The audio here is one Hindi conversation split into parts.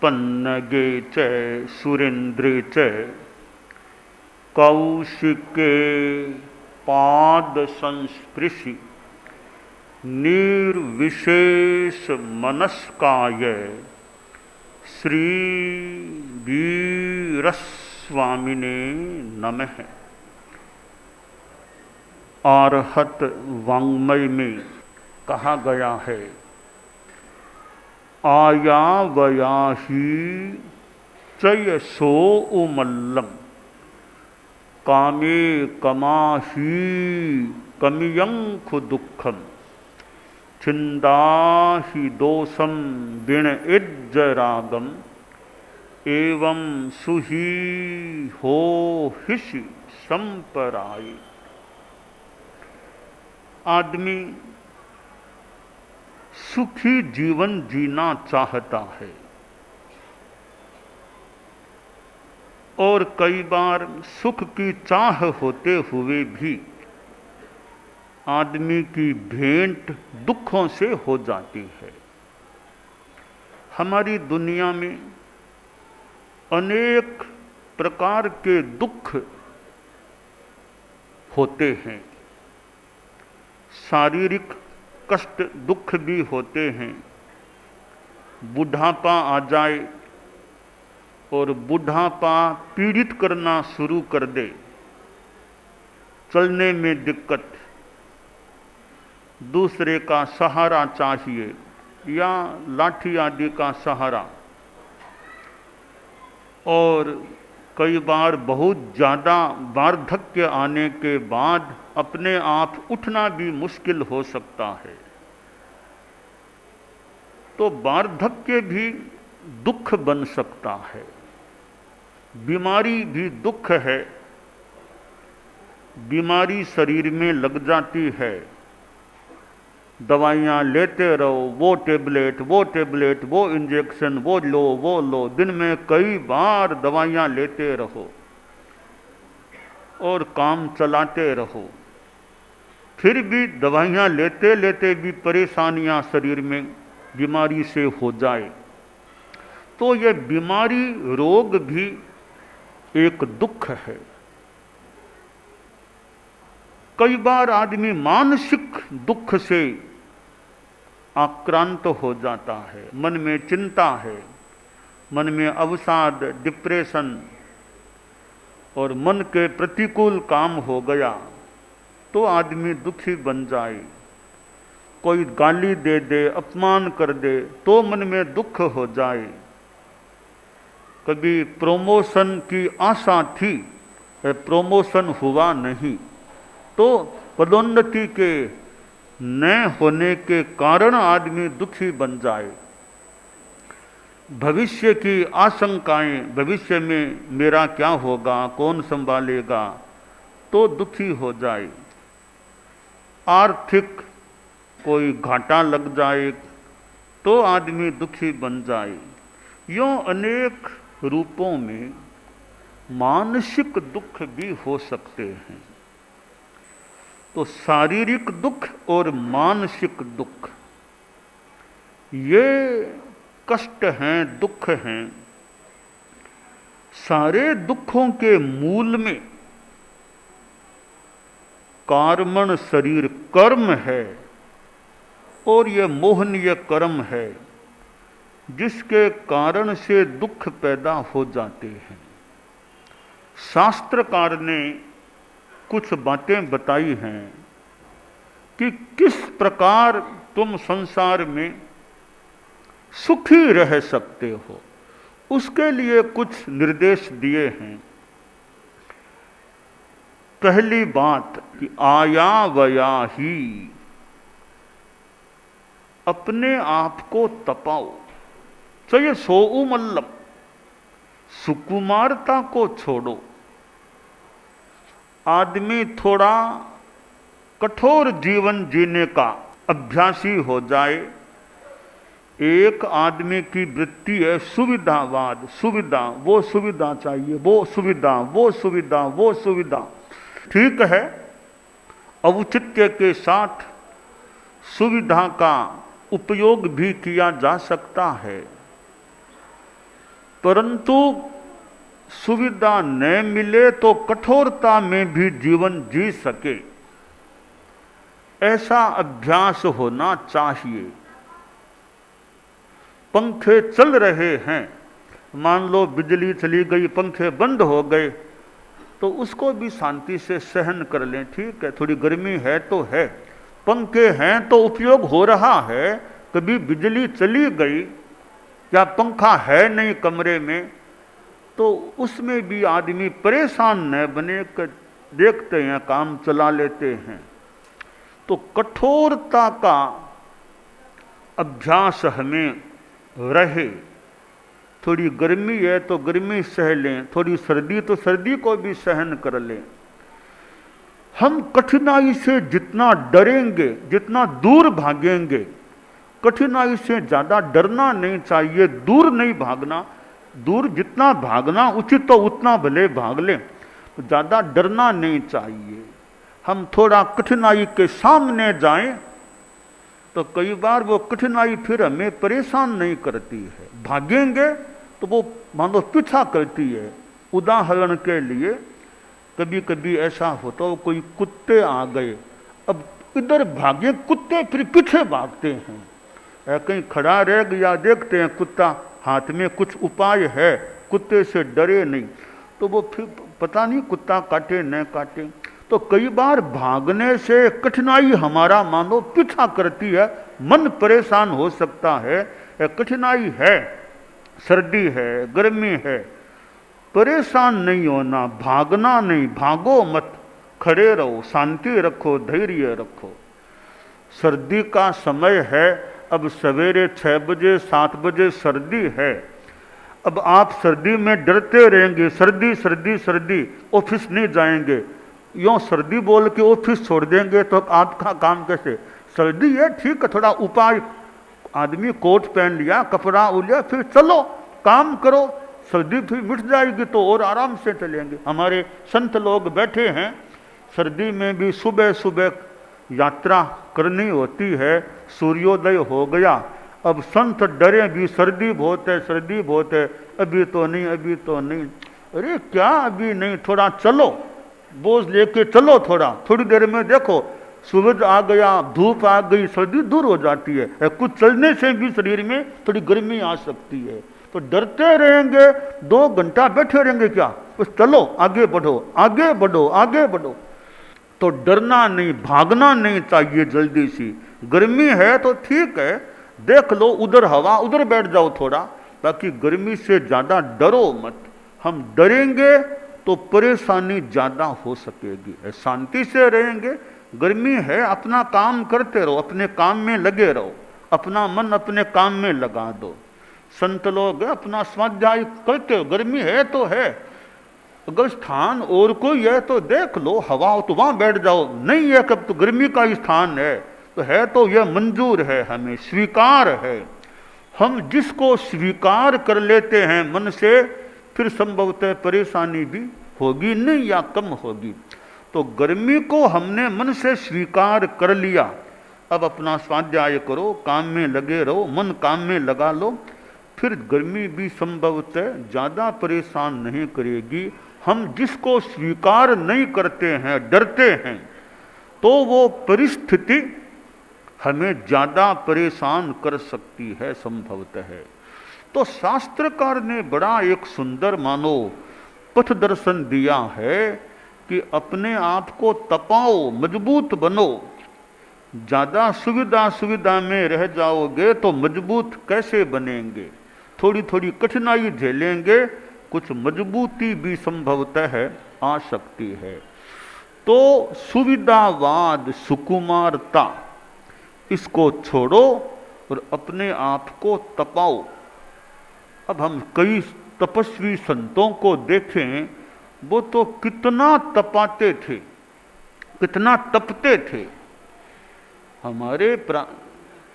पन्नगे च सुरेन्द्रे च कौशिके पाद संस्पृशि निर्विशेष मनस्काय श्री वीरस्वामिने नमः। आर्हत वाङ्मय में कहा गया है, आया वयाही चय सो उमल्लम कामे कमाही कमियंखु दुखम छिंदाहि दोषम बिण इज्जरागम एवं सुही हो हिषि संपराय। आदमी सुखी जीवन जीना चाहता है और कई बार सुख की चाह होते हुए भी आदमी की भेंट दुखों से हो जाती है। हमारी दुनिया में अनेक प्रकार के दुख होते हैं। शारीरिक कष्ट दुख भी होते हैं। बुढ़ापा आ जाए और बुढ़ापा पीड़ित करना शुरू कर दे, चलने में दिक्कत, दूसरे का सहारा चाहिए या लाठी आदि का सहारा, और कई बार बहुत ज़्यादा वार्धक्य आने के बाद अपने आप उठना भी मुश्किल हो सकता है। तो वार्धक्य भी दुख बन सकता है। बीमारी भी दुख है। बीमारी शरीर में लग जाती है, दवाइयाँ लेते रहो, वो टेबलेट, वो इंजेक्शन, वो लो, दिन में कई बार दवाइयाँ लेते रहो और काम चलाते रहो। फिर भी दवाइयाँ लेते लेते भी परेशानियाँ शरीर में बीमारी से हो जाए तो ये बीमारी रोग भी एक दुख है। कई बार आदमी मानसिक दुख से आक्रांत हो जाता है। मन में चिंता है, मन में अवसाद, डिप्रेशन और मन के प्रतिकूल काम हो गया तो आदमी दुखी बन जाए। कोई गाली दे दे, अपमान कर दे तो मन में दुख हो जाए। कभी प्रमोशन की आशा थी, प्रमोशन हुआ नहीं तो पदोन्नति के न होने के कारण आदमी दुखी बन जाए। भविष्य की आशंकाएं, भविष्य में मेरा क्या होगा, कौन संभालेगा, तो दुखी हो जाए। आर्थिक कोई घाटा लग जाए तो आदमी दुखी बन जाए। यूँ अनेक रूपों में मानसिक दुख भी हो सकते हैं। तो शारीरिक दुख और मानसिक दुख ये कष्ट हैं, दुख हैं। सारे दुखों के मूल में कार्मण शरीर कर्म है और ये मोहनीय कर्म है जिसके कारण से दुख पैदा हो जाते हैं। शास्त्रकार ने कुछ बातें बताई हैं कि किस प्रकार तुम संसार में सुखी रह सकते हो, उसके लिए कुछ निर्देश दिए हैं। पहली बात कि आया वया ही अपने आप को तपाओ। चाहिए सो मल्लम, सुकुमारता को छोड़ो। आदमी थोड़ा कठोर जीवन जीने का अभ्यासी हो जाए। एक आदमी की वृत्ति है सुविधावाद, सुविधा, वो सुविधा चाहिए, वो सुविधा, वो सुविधा, वो सुविधा। ठीक है, औचित्य के साथ सुविधा का उपयोग भी किया जा सकता है, परंतु सुविधा न मिले तो कठोरता में भी जीवन जी सके, ऐसा अभ्यास होना चाहिए। पंखे चल रहे हैं, मान लो बिजली चली गई, पंखे बंद हो गए, तो उसको भी शांति से सहन कर लें। ठीक है, थोड़ी गर्मी है तो है, पंखे हैं तो उपयोग हो रहा है। कभी बिजली चली गई या पंखा है नहीं कमरे में, तो उसमें भी आदमी परेशान न बने, देखते हैं काम चला लेते हैं। तो कठोरता का अभ्यास हमें रहे। थोड़ी गर्मी है तो गर्मी सह लें, थोड़ी सर्दी तो सर्दी को भी सहन कर लें। हम कठिनाई से जितना डरेंगे, जितना दूर भागेंगे, कठिनाई से ज्यादा डरना नहीं चाहिए, दूर नहीं भागना। दूर जितना भागना उचित तो उतना भले भाग लें, तो ज्यादा डरना नहीं चाहिए। हम थोड़ा कठिनाई के सामने जाएं तो कई बार वो कठिनाई फिर हमें परेशान नहीं करती है। भागेंगे तो वो मानो पीछा करती है। उदाहरण के लिए कभी कभी ऐसा होता हो, कोई कुत्ते आ गए, अब इधर भागे कुत्ते, फिर पीछे भागते हैं। कहीं खड़ा रह गया, देखते हैं कुत्ता हाथ में कुछ उपाय है, कुत्ते से डरे नहीं, तो वो फिर पता नहीं कुत्ता काटे न काटे। तो कई बार भागने से कठिनाई हमारा मानो पीछा करती है, मन परेशान हो सकता है। कठिनाई है, सर्दी है, गर्मी है, परेशान नहीं होना, भागना नहीं, भागो मत, खड़े रहो, शांति रखो, धैर्य रखो। सर्दी का समय है, अब सवेरे 6 बजे 7 बजे सर्दी है। अब आप सर्दी में डरते रहेंगे, सर्दी सर्दी सर्दी, ऑफिस नहीं जाएंगे, यूँ सर्दी बोल के ऑफिस छोड़ देंगे तो आपका काम कैसे? सर्दी है ठीक है, थोड़ा उपाय, आदमी कोट पहन लिया, कपड़ा उलिया, फिर चलो काम करो, सर्दी फिर मिट जाएगी तो और आराम से चलेंगे। हमारे संत लोग बैठे हैं, सर्दी में भी सुबह सुबह यात्रा करनी होती है, सूर्योदय हो गया, अब संत डरे भी, सर्दी बहुत है, सर्दी बहुत है, अभी तो नहीं, अभी तो नहीं। अरे क्या अभी नहीं, थोड़ा चलो, बोझ लेके चलो, थोड़ी देर में देखो सूरज आ गया, धूप आ गई, सर्दी दूर हो जाती है। कुछ चलने से भी शरीर में थोड़ी गर्मी आ सकती है। तो डरते रहेंगे, 2 घंटा बैठे रहेंगे क्या? बस चलो, आगे बढ़ो, आगे बढ़ो, आगे बढ़ो। तो डरना नहीं, भागना नहीं चाहिए जल्दी सी। गर्मी है तो ठीक है, देख लो उधर हवा, उधर बैठ जाओ थोड़ा, बाकी गर्मी से ज्यादा डरो मत। हम डरेंगे तो परेशानी ज्यादा हो सकेगी। शांति से रहेंगे, गर्मी है अपना काम करते रहो, अपने काम में लगे रहो, अपना मन अपने काम में लगा दो। संत लोग अपना स्वाध्याय करते हो, गर्मी है तो है, अगर स्थान और कोई है तो देख लो, हवा हो तो वहां बैठ जाओ, नहीं है कब तो गर्मी का ही स्थान है तो यह मंजूर है, हमें स्वीकार है। हम जिसको स्वीकार कर लेते हैं मन से, फिर संभवतः परेशानी भी होगी नहीं या कम होगी। तो गर्मी को हमने मन से स्वीकार कर लिया, अब अपना स्वाध्याय करो, काम में लगे रहो, मन काम में लगा लो, फिर गर्मी भी संभवतः ज्यादा परेशान नहीं करेगी। हम जिसको स्वीकार नहीं करते हैं, डरते हैं, तो वो परिस्थिति हमें ज्यादा परेशान कर सकती है संभवतः है। तो शास्त्रकार ने बड़ा एक सुंदर मानो पथ दर्शन दिया है कि अपने आप को तपाओ, मजबूत बनो। ज्यादा सुविधा में रह जाओगे तो मजबूत कैसे बनेंगे? थोड़ी थोड़ी कठिनाई झेलेंगे, कुछ मजबूती भी संभवतः आ सकती है। तो सुविधावाद, सुकुमारता, इसको छोड़ो और अपने आप को तपाओ। अब हम कई तपस्वी संतों को देखें, वो तो कितना तपाते थे, कितना तपते थे। हमारे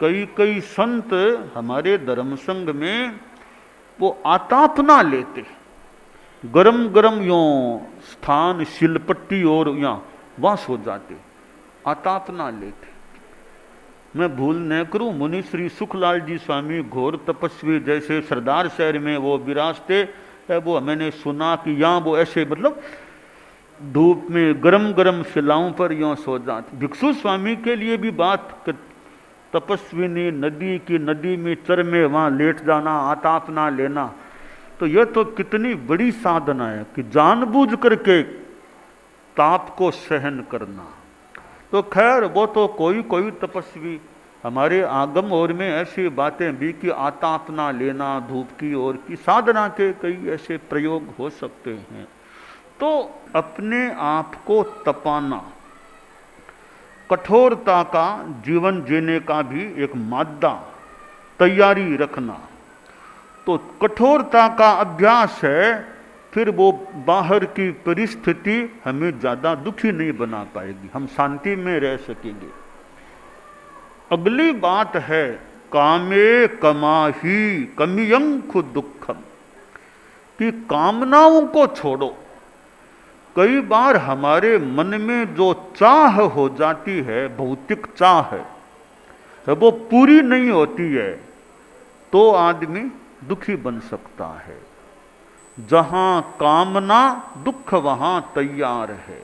कई संत हमारे धर्म संघ में वो आतापना लेते, गरम गरम यो स्थान शिलपट्टी और यहाँ वास हो जाते, आतापना लेते। मैं भूल न करूं, मुनि श्री सुखलाल जी स्वामी घोर तपस्वी जैसे सरदार शहर में वो विराजते, वो मैंने सुना कि यहाँ वो ऐसे मतलब धूप में गरम गरम शिलाओं पर यूँ सो जाते। भिक्षु स्वामी के लिए भी बात, तपस्विनी नदी की नदी में चर में वहाँ लेट जाना, आताप ना लेना, तो यह तो कितनी बड़ी साधना है कि जानबूझ करके ताप को सहन करना। तो खैर वो तो कोई कोई तपस्वी, हमारे आगम और में ऐसी बातें भी कि आताप ना लेना, धूप की ओर की साधना के कई ऐसे प्रयोग हो सकते हैं। तो अपने आप को तपाना, कठोरता का जीवन जीने का भी एक मादा तैयारी रखना, तो कठोरता का अभ्यास है, फिर वो बाहर की परिस्थिति हमें ज्यादा दुखी नहीं बना पाएगी, हम शांति में रह सकेंगे। अगली बात है कामे कमाही कमियंखु दुखम, कि कामनाओं को छोड़ो। कई बार हमारे मन में जो चाह हो जाती है, भौतिक चाह है, वो पूरी नहीं होती है तो आदमी दुखी बन सकता है। जहां कामना दुख वहां तैयार है।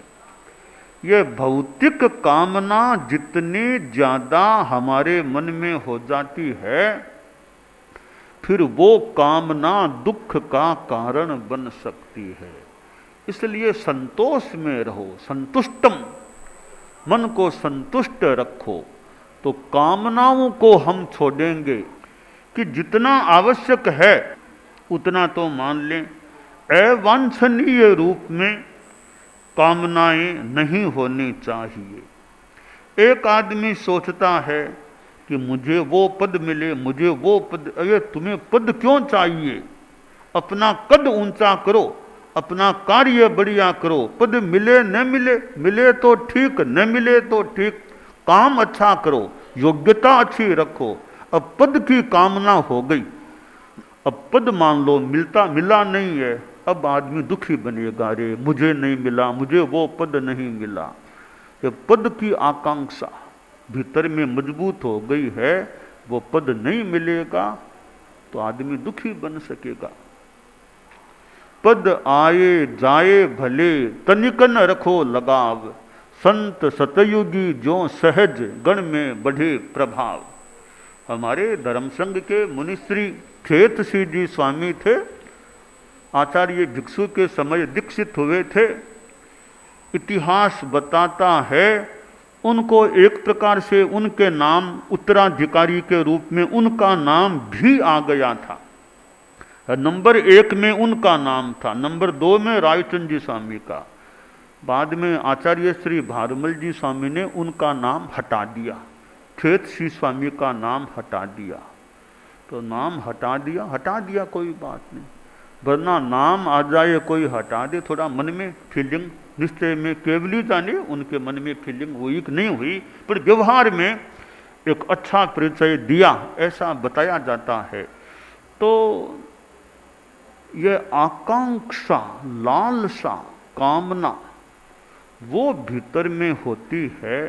ये भौतिक कामना जितनी ज्यादा हमारे मन में हो जाती है, फिर वो कामना दुख का कारण बन सकती है। इसलिए संतोष में रहो, संतुष्टम, मन को संतुष्ट रखो। तो कामनाओं को हम छोड़ेंगे कि जितना आवश्यक है उतना तो मान लें, अवांछनीय रूप में कामनाएं नहीं होनी चाहिए। एक आदमी सोचता है कि मुझे वो पद मिले, मुझे वो पद, अरे तुम्हें पद क्यों चाहिए? अपना कद ऊंचा करो, अपना कार्य बढ़िया करो, पद मिले न मिले, मिले तो ठीक, न मिले तो ठीक, काम अच्छा करो, योग्यता अच्छी रखो। अब पद की कामना हो गई, अब पद मान लो मिला नहीं है, अब आदमी दुखी बनेगा, रे मुझे नहीं मिला, मुझे वो पद नहीं मिला। ये पद की आकांक्षा भीतर में मजबूत हो गई है, वो पद नहीं मिलेगा तो आदमी दुखी बन सकेगा। पद आए जाए भले, तनिक न रखो लगाव, संत सतयुगी जो सहज गण में बढ़े प्रभाव। हमारे धर्म संघ के मुनिश्री खेत सिंह जी स्वामी थे, आचार्य भिक्षु के समय दीक्षित हुए थे। इतिहास बताता है उनको एक प्रकार से उनके नाम उत्तराधिकारी के रूप में उनका नाम भी आ गया था। नंबर 1 में उनका नाम था, नंबर 2 में रायचंद जी स्वामी का। बाद में आचार्य श्री भारमल जी स्वामी ने उनका नाम हटा दिया, खेत श्री स्वामी का नाम हटा दिया। तो नाम हटा दिया कोई बात नहीं, वरना नाम आ जाए कोई हटा दे, थोड़ा मन में फीलिंग निश्चय में केवली जाने उनके मन में फीलिंग हुई कि नहीं हुई, पर व्यवहार में एक अच्छा परिचय दिया ऐसा बताया जाता है। तो ये आकांक्षा, लालसा, कामना वो भीतर में होती है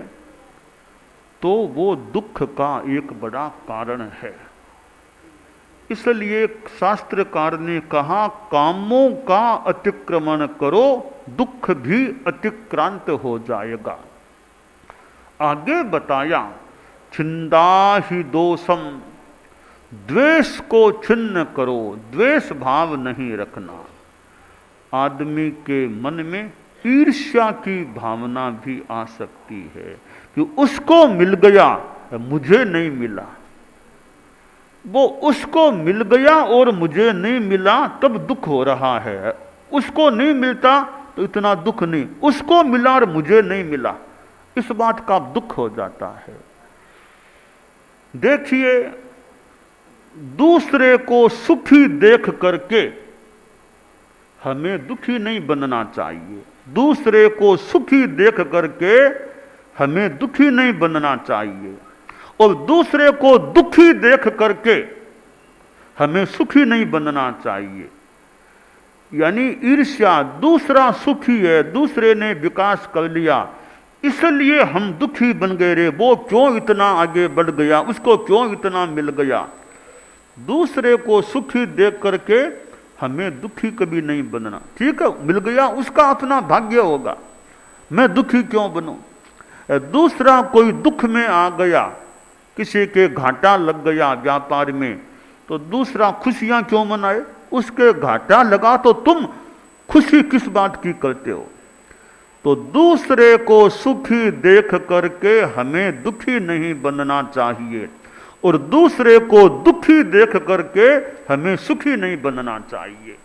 तो वो दुख का एक बड़ा कारण है। इसलिए शास्त्रकार ने कहा कामों का अतिक्रमण करो, दुख भी अतिक्रांत हो जाएगा। आगे बताया छिंदा ही दोषम, द्वेष को छिन्न करो, द्वेष भाव नहीं रखना। आदमी के मन में ईर्ष्या की भावना भी आ सकती है कि उसको मिल गया मुझे नहीं मिला, वो उसको मिल गया और मुझे नहीं मिला तब दुख हो रहा है, उसको नहीं मिलता तो इतना दुख नहीं, उसको मिला और मुझे नहीं मिला, इस बात का दुख हो जाता है। देखिए दूसरे को सुखी देख करके हमें दुखी नहीं बनना चाहिए, दूसरे को सुखी देख करके हमें दुखी नहीं बनना चाहिए, और दूसरे को दुखी देख करके हमें सुखी नहीं बनना चाहिए। यानी ईर्ष्या, दूसरा सुखी है, दूसरे ने विकास कर लिया, इसलिए हम दुखी बन गए रे, वो क्यों इतना आगे बढ़ गया, उसको क्यों इतना मिल गया। दूसरे को सुखी देख करके हमें दुखी कभी नहीं बनना। ठीक है, मिल गया उसका अपना भाग्य होगा, मैं दुखी क्यों बनूं। दूसरा कोई दुख में आ गया, किसी के घाटा लग गया व्यापार में, तो दूसरा खुशियां क्यों मनाए, उसके घाटा लगा तो तुम खुशी किस बात की करते हो। तो दूसरे को सुखी देख करके हमें दुखी नहीं बनना चाहिए, और दूसरे को दुखी देख करके हमें सुखी नहीं बनना चाहिए।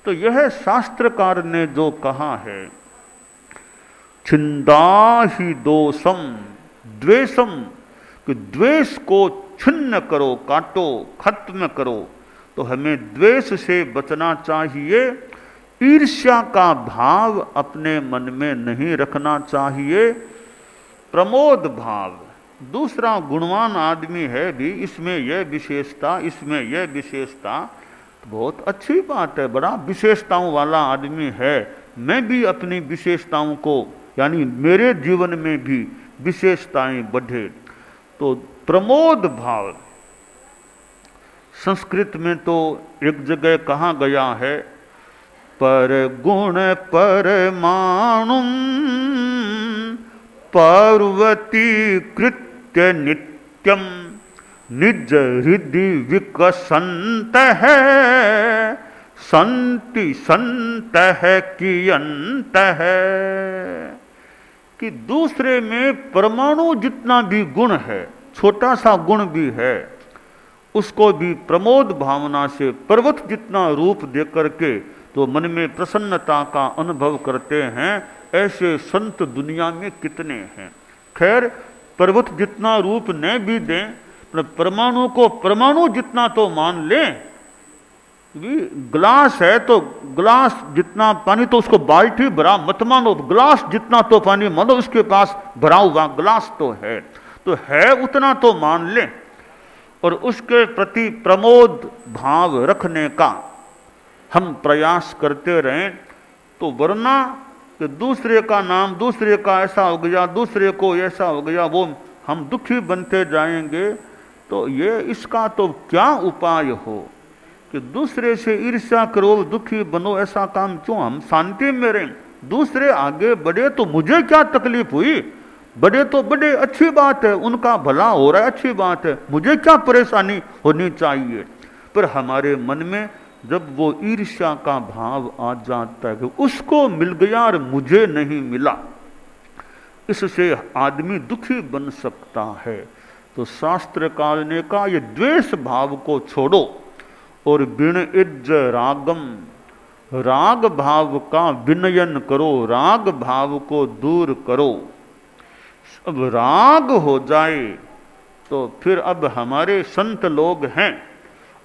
तो यह शास्त्रकार ने जो कहा है, छिंदाहि दोषम द्वेषम, कि द्वेष को छिन्न करो, काटो, खत्म करो। तो हमें द्वेष से बचना चाहिए, ईर्ष्या का भाव अपने मन में नहीं रखना चाहिए, प्रमोद भाव। दूसरा गुणवान आदमी है भी, इसमें यह विशेषता, इसमें यह विशेषता, बहुत अच्छी बात है, बड़ा विशेषताओं वाला आदमी है, मैं भी अपनी विशेषताओं को, यानी मेरे जीवन में भी विशेषताएं बढ़े। तो प्रमोद भाव, संस्कृत में तो एक जगह कहा गया है, पर गुण परमाणुम पार्वती कृत्य नित्यम निज हृदय विकसंत है संति संत है कियंत है। कि दूसरे में परमाणु जितना भी गुण है, छोटा सा गुण भी है, उसको भी प्रमोद भावना से पर्वत जितना रूप दे करके तो मन में प्रसन्नता का अनुभव करते हैं। ऐसे संत दुनिया में कितने हैं। खैर, पर्वत जितना रूप न भी दें, पर परमाणु को परमाणु जितना तो मान लें। ग्लास है तो ग्लास जितना पानी, तो उसको बाल्टी भरा मत मानो, ग्लास जितना तो पानी मानो, उसके पास भरा हुआ ग्लास तो है उतना तो मान लें, और उसके प्रति प्रमोद भाव रखने का हम प्रयास करते रहें। तो वरना कि दूसरे का नाम, दूसरे का ऐसा हो गया, दूसरे को ऐसा हो गया, वो हम दुखी बनते जाएंगे। तो ये इसका तो क्या उपाय हो कि दूसरे से ईर्ष्या करो, दुखी बनो, ऐसा काम क्यों, हम शांति में रहें। दूसरे आगे बढ़े तो मुझे क्या तकलीफ हुई, बढ़े तो बढ़े, अच्छी बात है, उनका भला हो रहा है, अच्छी बात है, मुझे क्या परेशानी होनी चाहिए। पर हमारे मन में जब वो ईर्ष्या का भाव आ जाता है कि उसको मिल गया और मुझे नहीं मिला, इससे आदमी दुखी बन सकता है। तो शास्त्रकार ने कहा, ये द्वेष भाव को छोड़ो और बिन इज्ज रागम, राग भाव का विनयन करो, राग भाव को दूर करो। अब राग हो जाए तो फिर अब हमारे संत लोग हैं,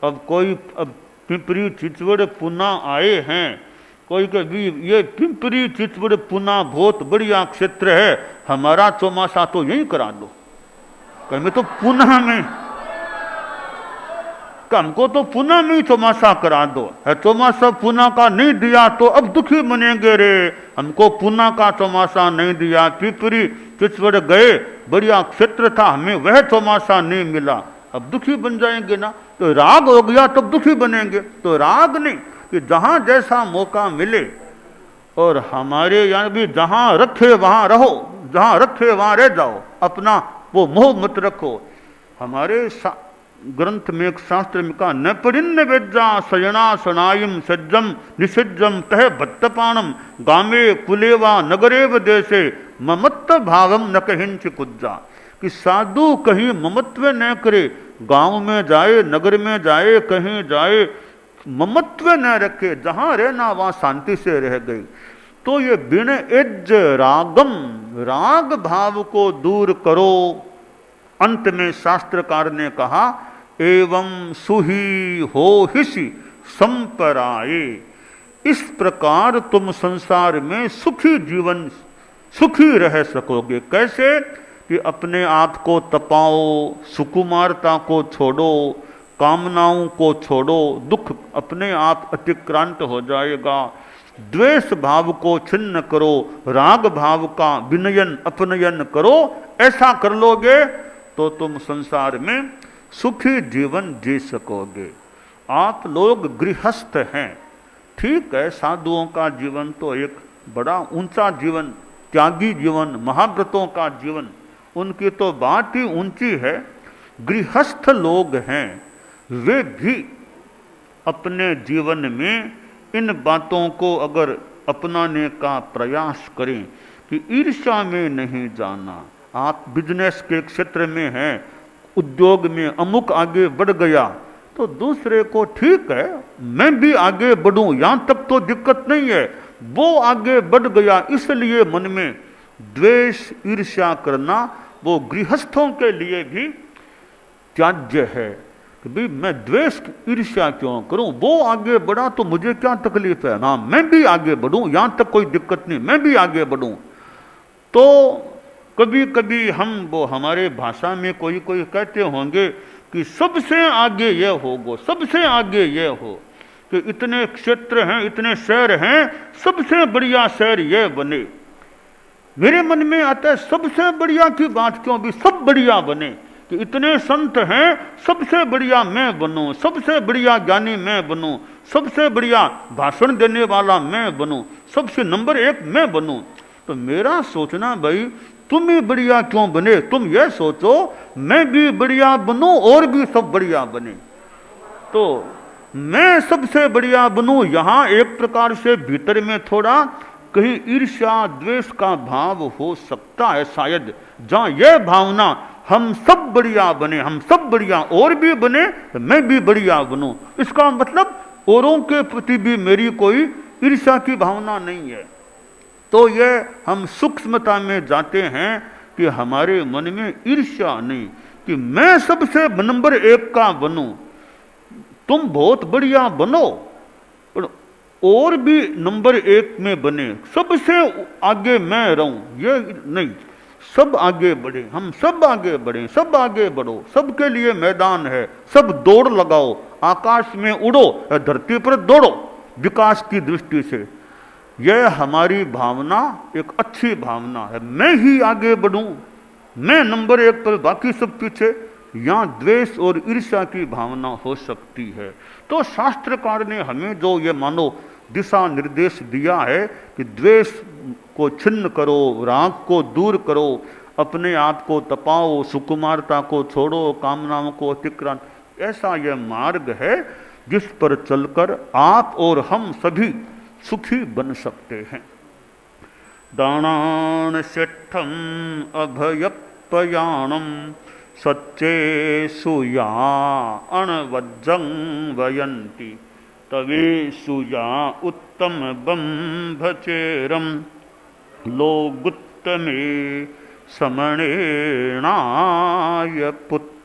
अब कोई अब पिंपरी चिचवड़ पुना आए हैं, कोई कभी ये पिंपरी चिचवड़ पुना बहुत बढ़िया क्षेत्र है, हमारा चौमासा तो यही करा दो, कहीं तो पुना में, हमको तो पुना में ही चौमासा करा दो है, चौमासा पुना का नहीं दिया तो अब दुखी बनेंगे रे, हमको पुना का चौमासा नहीं दिया, पिपरी चिचवड़ गए, बढ़िया क्षेत्र था, हमें वह चौमासा नहीं मिला, अब दुखी बन जाएंगे ना। तो राग हो गया तब दुखी बनेंगे। तो राग नहीं, कि जहां जैसा मौका मिले, और हमारे यहाँ भी जहां रखे वहां रहो, जहां रखे वहां रह जाओ, अपना वो मोह मत रखो। हमारे ग्रंथ में एक शास्त्र में कहा, न परिन्न वेज्जा सयना सनायम सज्जम निषिज्जम तह भत्तपाणम गामे कुलेवा नगरेव देशे ममत्व भावम न कहिंच कुज्जा। कि साधु कहीं ममत्व न करे, गांव में जाए, नगर में जाए, कहीं जाए, ममत्व न रखे, जहां रहना वहां शांति से रह गई। तो ये बिन इज्ज रागम, राग भाव को दूर करो। अंत में शास्त्रकार ने कहा, एवं सुही हो हिसी संपराए, इस प्रकार तुम संसार में सुखी जीवन, सुखी रह सकोगे। कैसे कि अपने आप को तपाओ, सुकुमारता को छोड़ो, कामनाओं को छोड़ो, दुख अपने आप अतिक्रांत हो जाएगा, द्वेष भाव को छिन्न करो, राग भाव का विनयन अपनयन करो। ऐसा कर लोगे तो तुम संसार में सुखी जीवन जी सकोगे। आप लोग गृहस्थ हैं, ठीक है, साधुओं का जीवन तो एक बड़ा ऊंचा जीवन, त्यागी जीवन, महाव्रतों का जीवन, उनकी तो बात ही ऊंची है। गृहस्थ लोग हैं, वे भी अपने जीवन में इन बातों को अगर अपनाने का प्रयास करें कि ईर्ष्या में नहीं जाना। आप बिजनेस के क्षेत्र में हैं, उद्योग में अमुक आगे बढ़ गया तो दूसरे को ठीक है मैं भी आगे बढ़ूं, यहां तक तो दिक्कत नहीं है, वो आगे बढ़ गया, इसलिए मन में द्वेष ईर्ष्या करना वो गृहस्थों के लिए भी त्याज्य है कि भाई मैं द्वेष ईर्ष्या क्यों करूं, वो आगे बढ़ा तो मुझे क्या तकलीफ है, हाँ मैं भी आगे बढ़ूं, यहां तक कोई दिक्कत नहीं, मैं भी आगे बढ़ूं। तो कभी कभी हम वो हमारे भाषा में कोई कोई कहते होंगे कि सबसे आगे ये होगो, सबसे आगे ये हो, कि इतने क्षेत्र हैं, इतने शहर हैं, सबसे बढ़िया शहर ये बने। मेरे मन में आता है सबसे बढ़िया की बात क्यों, भी सब बढ़िया बने, कि इतने संत हैं, सबसे बढ़िया मैं बनूं, सबसे बढ़िया ज्ञानी मैं बनूं, सबसे बढ़िया भाषण देने वाला मैं बनूं, सबसे नंबर 1 मैं बनूं। तो मेरा सोचना भाई तुम ही बढ़िया क्यों बने, तुम ये सोचो मैं भी बढ़िया बनूं और भी सब बढ़िया बने। तो मैं सबसे बढ़िया बनूं, यहां एक प्रकार से भीतर में थोड़ा कहीं ईर्ष्या द्वेष का भाव हो सकता है शायद, जहां यह भावना हम सब बढ़िया बने, हम सब बढ़िया और भी बने, मैं भी बढ़िया बनूं, इसका मतलब औरों के प्रति भी मेरी कोई ईर्ष्या की भावना नहीं है। तो ये हम सूक्ष्मता में जाते हैं कि हमारे मन में ईर्ष्या नहीं कि मैं सबसे नंबर 1 का बनूं, तुम बहुत बढ़िया बनो पर और भी नंबर 1 में बने, सबसे आगे मैं रहूं, ये नहीं, सब आगे बढ़े, हम सब आगे बढ़े, सब आगे बढ़ो, सबके लिए मैदान है, सब दौड़ लगाओ, आकाश में उड़ो, धरती पर दौड़ो विकास की दृष्टि से। यह हमारी भावना एक अच्छी भावना है, मैं ही आगे बढ़ूं, मैं नंबर 1 पर, बाकी सब पीछे, यहां द्वेष और ईर्ष्या की भावना हो सकती है। तो शास्त्रकार ने हमें जो ये मानो दिशा निर्देश दिया है कि द्वेष को छिन्न करो, राग को दूर करो, अपने आप को तपाओ, सुकुमारता को छोड़ो, कामनाओं को अतिक्रांत, ऐसा यह मार्ग है जिस पर चलकर आप और हम सभी सुखी बन सकते हैं। दानान शिष्ठम अभयपयाणम सच्चे सुया अणवज्जं वयंती तवे सुया उत्तम बंभचेरम लोगुत्तमे समणेणाय पुत्र